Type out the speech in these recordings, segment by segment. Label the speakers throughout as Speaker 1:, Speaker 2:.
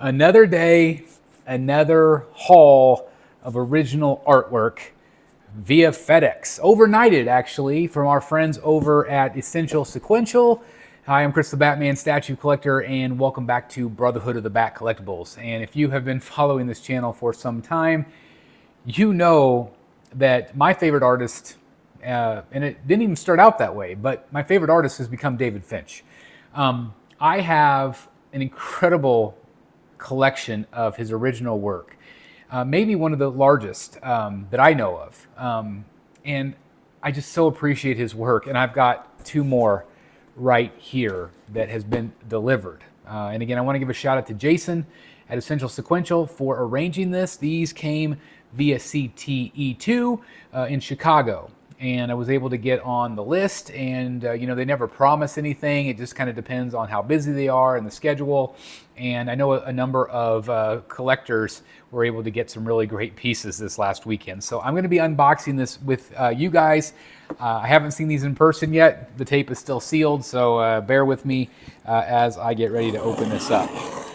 Speaker 1: Another day, another haul of original artwork via FedEx. Overnighted, actually, from our friends over at Essential Sequential. Hi, I'm Chris the Batman Statue Collector, and welcome back to Brotherhood of the Bat Collectibles. And if you have been following this channel for some time, you know that my favorite artist, and it didn't even start out that way, but my favorite artist has become David Finch. I have an incredible collection of his original work, maybe one of the largest that I know of. And I just so appreciate his work. And I've got two more right here that has been delivered. And again, I want to give a shout out to Jason at Essential Sequential for arranging this. These came via CTE2 in Chicago. And I was able to get on the list, and they never promise anything. It just kind of depends on how busy they are and the schedule. And I know a number of collectors were able to get some really great pieces this last weekend. So I'm going to be unboxing this with you guys. I haven't seen these in person yet. The tape is still sealed, so bear with me as I get ready to open this up.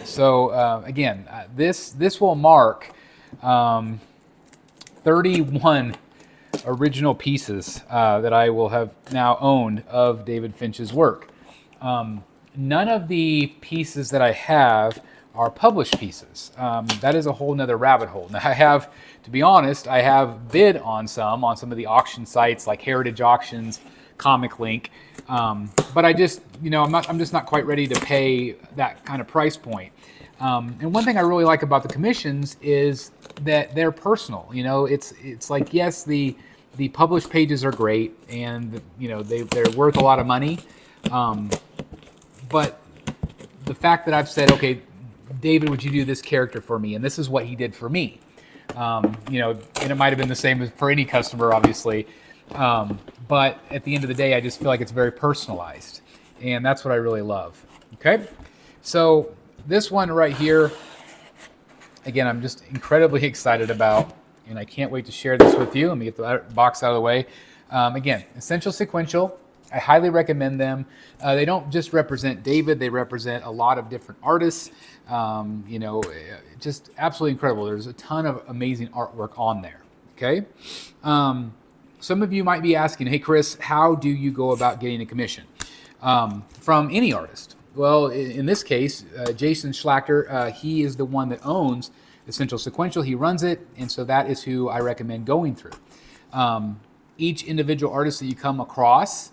Speaker 1: So again, this will mark 31 original pieces that I will have now owned of David Finch's work. None of the pieces that I have are published pieces. That is a whole nother rabbit hole. Now to be honest, I have bid on some of the auction sites like Heritage Auctions, Comic Link, but I'm just not quite ready to pay that kind of price point. And one thing I really like about the commissions is that they're personal. It's like, yes, the published pages are great, and they're worth a lot of money. But the fact that I've said, okay, David, would you do this character for me? And this is what he did for me. And it might have been the same as for any customer, obviously. But at the end of the day, I just feel like it's very personalized, and that's what I really love. Okay, so this one right here, again, I'm just incredibly excited about, and I can't wait to share this with you. Let me get the box out of the way. Again, Essential Sequential, I highly recommend them. They don't just represent David, they represent a lot of different artists. Just absolutely incredible. There's a ton of amazing artwork on there, okay? Some of you might be asking, hey, Chris, how do you go about getting a commission from any artist? Well, in this case, Jason Schlachter, he is the one that owns Essential Sequential. He runs it, and so that is who I recommend going through. Each individual artist that you come across,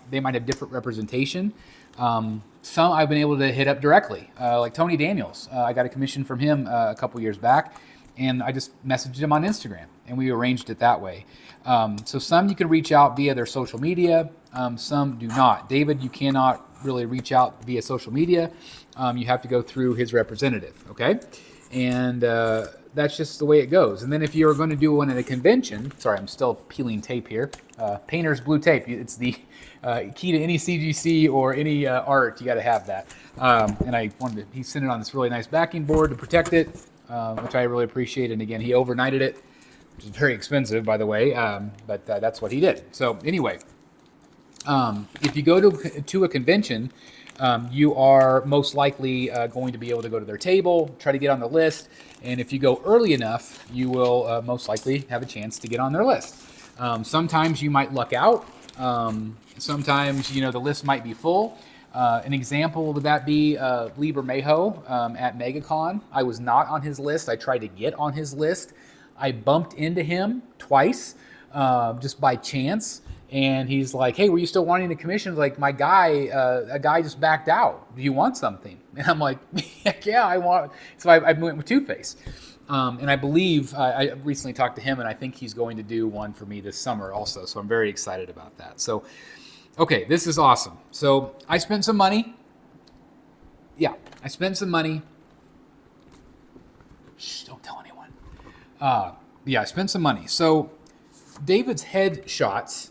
Speaker 1: they might have different representation. Some I've been able to hit up directly, like Tony Daniels. I got a commission from him a couple years back, and I just messaged him on Instagram, and we arranged it that way. So some you can reach out via their social media, some do not. David, you cannot really reach out via social media. You have to go through his representative, okay? And that's just the way it goes. And then if you're going to do one at a convention, sorry, I'm still peeling tape here. Painter's blue tape. It's the key to any CGC or any art. You got to have that. And he sent it on this really nice backing board to protect it, which I really appreciate. And again, he overnighted it, which is very expensive, by the way, but that's what he did. So anyway, if you go to a convention, you are most likely going to be able to go to their table, try to get on the list, and if you go early enough, you will most likely have a chance to get on their list. Sometimes you might luck out. Sometimes the list might be full. An example would that be Lieber Mayo at MegaCon. I was not on his list. I tried to get on his list. I bumped into him twice just by chance. And he's like, hey, were you still wanting the commission? Like, a guy just backed out. Do you want something? And I'm like, yeah, I want. So I went with Two-Face. And I believe I recently talked to him, and I think he's going to do one for me this summer also. So I'm very excited about that. So, okay, this is awesome. So I spent some money. Yeah, I spent some money. Shh, don't tell anyone. I spent some money. So David's head shots,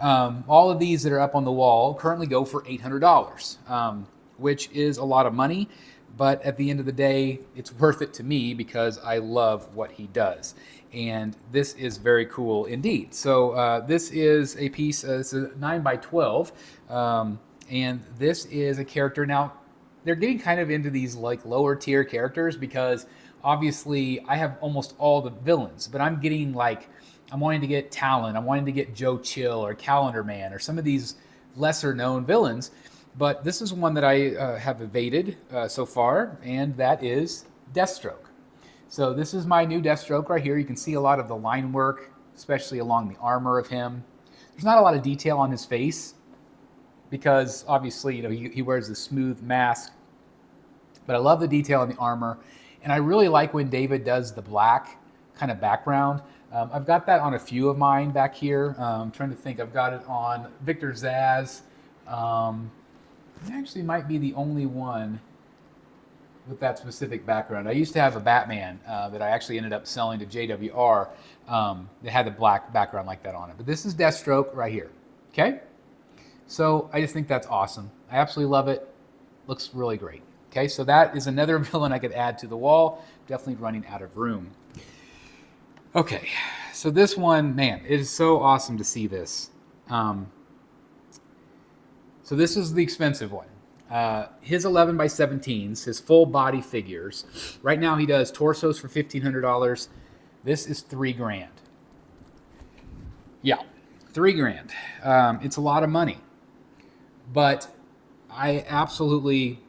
Speaker 1: all of these that are up on the wall currently go for $800, which is a lot of money. But at the end of the day, it's worth it to me because I love what he does. And this is very cool indeed. So this is a piece, it's a 9x12. And this is a character. Now, they're getting kind of into these like lower tier characters because obviously I have almost all the villains, but I'm getting like, I'm wanting to get Talon, I'm wanting to get Joe Chill or Calendar Man or some of these lesser known villains. But this is one that I have evaded so far, and that is Deathstroke. So this is my new Deathstroke right here. You can see a lot of the line work, especially along the armor of him. There's not a lot of detail on his face because obviously, you know, he wears this smooth mask. But I love the detail on the armor, and I really like when David does the black kind of background. I've got that on a few of mine back here. I'm trying to think. I've got it on Victor Zsasz. It actually might be the only one with that specific background. I used to have a Batman that I actually ended up selling to JWR that had the black background like that on it. But this is Deathstroke right here. Okay? So I just think that's awesome. I absolutely love it. Looks really great. Okay, so that is another villain I could add to the wall. Definitely running out of room. Okay, so this one, man, it is so awesome to see this. So this is the expensive one. His 11 by 17s, his full body figures. Right now he does torsos for $1,500. This is $3,000. Yeah, $3,000. It's a lot of money, but I absolutely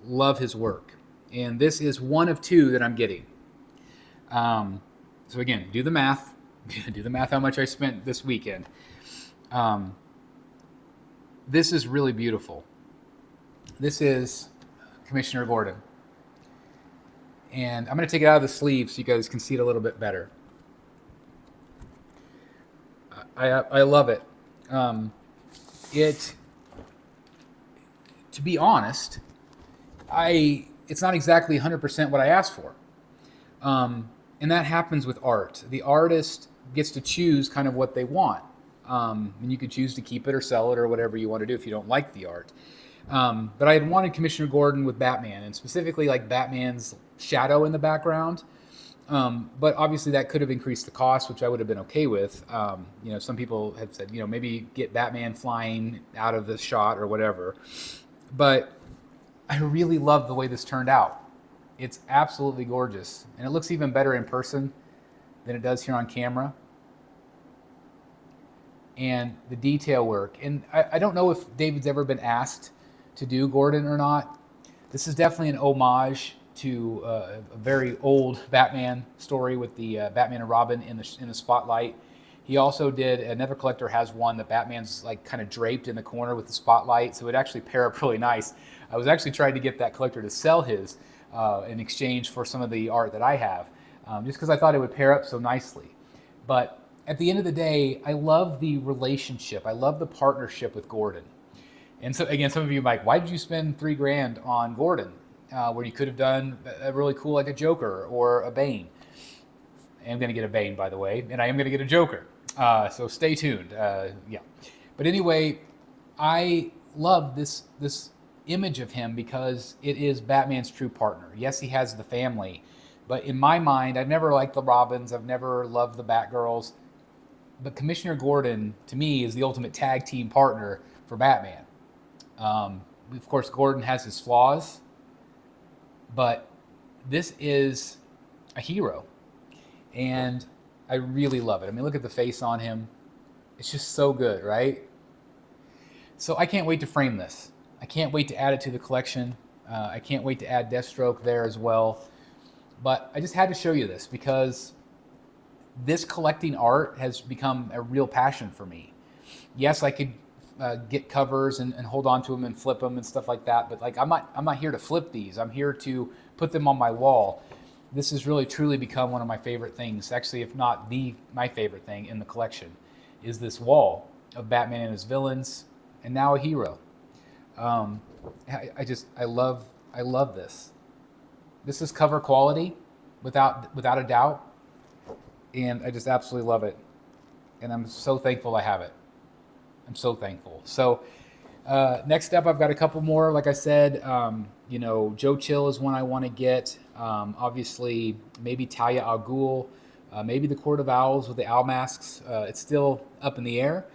Speaker 1: love his work, and this is one of two that I'm getting. So again, do the math. Do the math how much I spent this weekend. This is really beautiful. This is Commissioner Gordon. And I'm going to take it out of the sleeve so you guys can see it a little bit better. I love it. To be honest, it's not exactly 100% what I asked for. And that happens with art. The artist gets to choose kind of what they want. And you could choose to keep it or sell it or whatever you want to do if you don't like the art. But I had wanted Commissioner Gordon with Batman, and specifically like Batman's shadow in the background. But obviously that could have increased the cost, which I would have been okay with. You know, some people have said, you know, maybe get Batman flying out of the shot or whatever. But I really love the way this turned out. It's absolutely gorgeous. And it looks even better in person than it does here on camera. And the detail work. And I don't know if David's ever been asked to do Gordon or not. This is definitely an homage to a very old Batman story with the Batman and Robin in the spotlight. He also did, another collector has one that Batman's like kind of draped in the corner with the spotlight, so it actually pair up really nice. I was actually trying to get that collector to sell his in exchange for some of the art that I have, just because I thought it would pair up so nicely. But at the end of the day, I love the relationship. I love the partnership with Gordon. And so again, some of you are like, why did you spend $3,000 on Gordon? Where you could have done a really cool, like a Joker or a Bane. I am going to get a Bane, by the way, and I am going to get a Joker. So stay tuned. Yeah. But anyway, I love this image of him because it is Batman's true partner. Yes, he has the family, but in my mind, I've never liked the Robins. I've never loved the Batgirls. But Commissioner Gordon, to me, is the ultimate tag team partner for Batman. Of course, Gordon has his flaws, but this is a hero. And I really love it. I mean, look at the face on him. It's just so good, right? So I can't wait to frame this. I can't wait to add it to the collection. I can't wait to add Deathstroke there as well. But I just had to show you this because this collecting art has become a real passion for me. Yes, I could get covers and hold on to them and flip them and stuff like that. But like, I'm not here to flip these. I'm here to put them on my wall. This has really truly become one of my favorite things. Actually, if not my favorite thing in the collection, is this wall of Batman and his villains, and now a hero. I love this. This is cover quality, without a doubt, and I just absolutely love it. And I'm so thankful I have it. I'm so thankful. So next up, I've got a couple more. Like I said, you know, Joe Chill is one I want to get. Obviously, maybe Talia al Ghul, maybe the Court of Owls with the owl masks. It's still up in the air,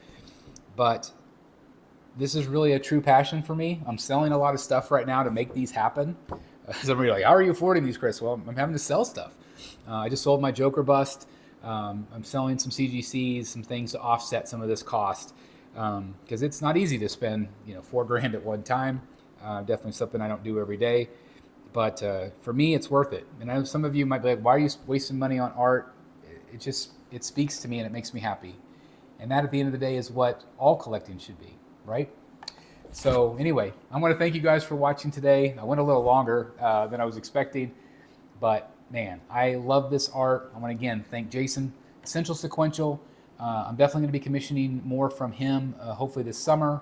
Speaker 1: but this is really a true passion for me. I'm selling a lot of stuff right now to make these happen. Somebody like, how are you affording these, Chris? Well, I'm having to sell stuff. I just sold my Joker bust. I'm selling some CGCs, some things to offset some of this cost, because it's not easy to spend, $4,000 at one time. Definitely something I don't do every day, but for me, it's worth it. And I know some of you might be like, why are you wasting money on art? It speaks to me and it makes me happy. And that at the end of the day is what all collecting should be, right? So anyway, I want to thank you guys for watching today. I went a little longer than I was expecting, but man, I love this art. I want to again thank Jason, Essential Sequential. I'm definitely going to be commissioning more from him, hopefully this summer.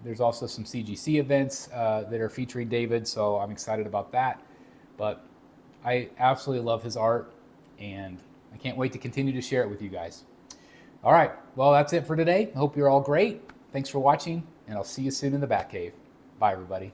Speaker 1: There's also some CGC events that are featuring David, so I'm excited about that. But I absolutely love his art, and I can't wait to continue to share it with you guys. All right, well, that's it for today. I hope you're all great. Thanks for watching, and I'll see you soon in the Batcave. Bye, everybody.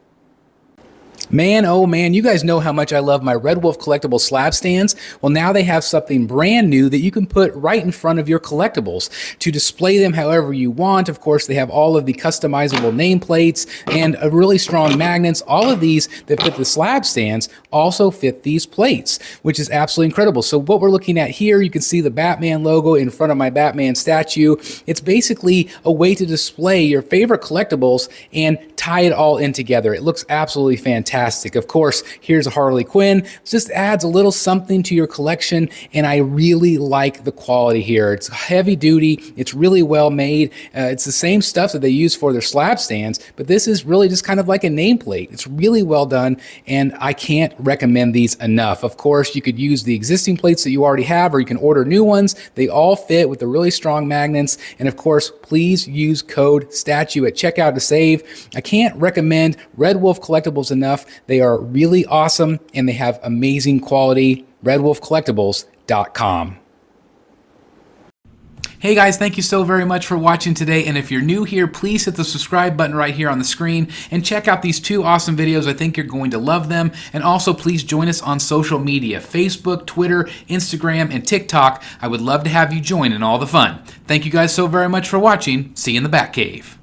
Speaker 1: Man, oh man, you guys know how much I love my Red Wolf collectible slab stands. Well, now they have something brand new that you can put right in front of your collectibles to display them however you want. Of course, they have all of the customizable nameplates and really strong magnets. All of these that fit the slab stands also fit these plates, which is absolutely incredible. So what we're looking at here, you can see the Batman logo in front of my Batman statue. It's basically a way to display your favorite collectibles and tie it all in together. It looks absolutely fantastic. Of course, here's a Harley Quinn. It just adds a little something to your collection, and I really like the quality here. It's heavy duty. It's really well made. It's the same stuff that they use for their slab stands, but this is really just kind of like a nameplate. It's really well done, and I can't recommend these enough. Of course, you could use the existing plates that you already have, or you can order new ones. They all fit with the really strong magnets, and of course, please use code STATUE at checkout to save. I can't recommend Red Wolf Collectibles enough. They are really awesome, and they have amazing quality. RedWolfCollectibles.com. Hey guys, thank you so very much for watching today, and if you're new here, please hit the subscribe button right here on the screen and check out these two awesome videos. I think you're going to love them. And also please join us on social media, Facebook, Twitter, Instagram, and TikTok. I would love to have you join in all the fun. Thank you guys so very much for watching. See you in the Batcave.